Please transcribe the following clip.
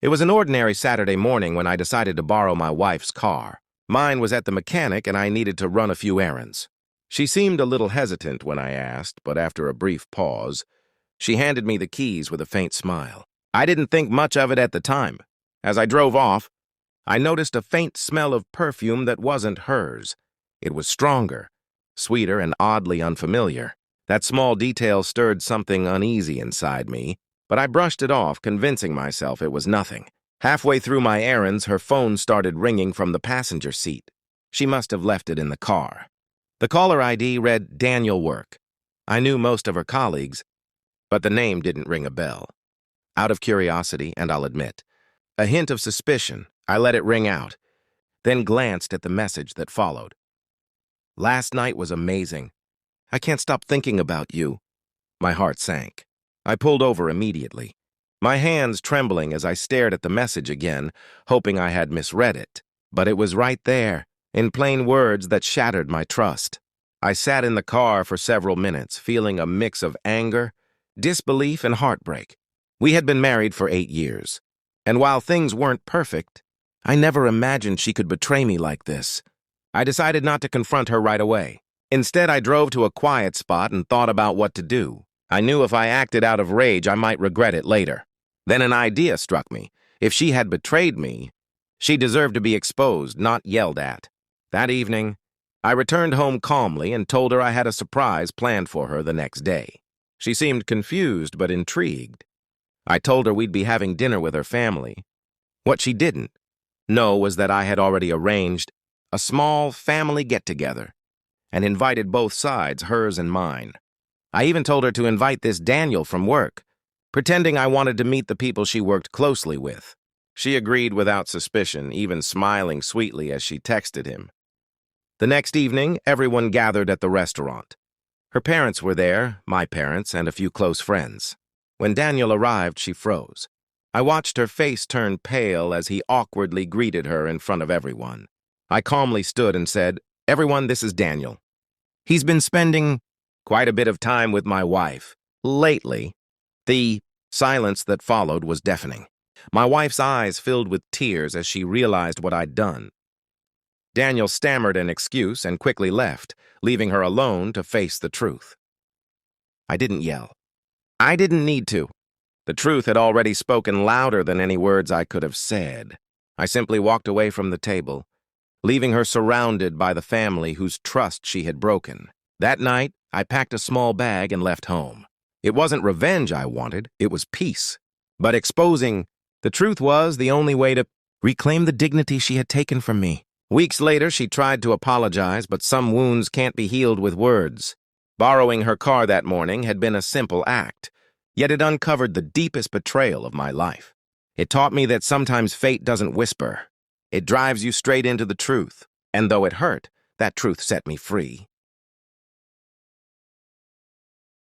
It was an ordinary Saturday morning when I decided to borrow my wife's car. Mine was at the mechanic and I needed to run a few errands. She seemed a little hesitant when I asked, but after a brief pause, she handed me the keys with a faint smile. I didn't think much of it at the time. As I drove off, I noticed a faint smell of perfume that wasn't hers. It was stronger, sweeter, and oddly unfamiliar. That small detail stirred something uneasy inside me, but I brushed it off, convincing myself it was nothing. Halfway through my errands, her phone started ringing from the passenger seat. She must have left it in the car. The caller ID read Daniel Work. I knew most of her colleagues, but the name didn't ring a bell. Out of curiosity, and I'll admit, a hint of suspicion, I let it ring out, then glanced at the message that followed. Last night was amazing. I can't stop thinking about you. My heart sank. I pulled over immediately, my hands trembling as I stared at the message again, hoping I had misread it. But it was right there, in plain words that shattered my trust. I sat in the car for several minutes, feeling a mix of anger, disbelief, and heartbreak. We had been married for 8 years, and while things weren't perfect, I never imagined she could betray me like this. I decided not to confront her right away. Instead, I drove to a quiet spot and thought about what to do. I knew if I acted out of rage, I might regret it later. Then an idea struck me. If she had betrayed me, she deserved to be exposed, not yelled at. That evening, I returned home calmly and told her I had a surprise planned for her the next day. She seemed confused but intrigued. I told her we'd be having dinner with her family. What she didn't know was that I had already arranged a small family get-together and invited both sides, hers and mine. I even told her to invite this Daniel from work, pretending I wanted to meet the people she worked closely with. She agreed without suspicion, even smiling sweetly as she texted him. The next evening, everyone gathered at the restaurant. Her parents were there, my parents, and a few close friends. When Daniel arrived, she froze. I watched her face turn pale as he awkwardly greeted her in front of everyone. I calmly stood and said, "Everyone, this is Daniel. He's been spending quite a bit of time with my wife lately." The silence that followed was deafening. My wife's eyes filled with tears as she realized what I'd done. Daniel stammered an excuse and quickly left, leaving her alone to face the truth. I didn't yell. I didn't need to. The truth had already spoken louder than any words I could have said. I simply walked away from the table, leaving her surrounded by the family whose trust she had broken. That night, I packed a small bag and left home. It wasn't revenge I wanted, it was peace. But exposing the truth was the only way to reclaim the dignity she had taken from me. Weeks later, she tried to apologize, but some wounds can't be healed with words. Borrowing her car that morning had been a simple act, yet it uncovered the deepest betrayal of my life. It taught me that sometimes fate doesn't whisper. It drives you straight into the truth, and though it hurt, that truth set me free.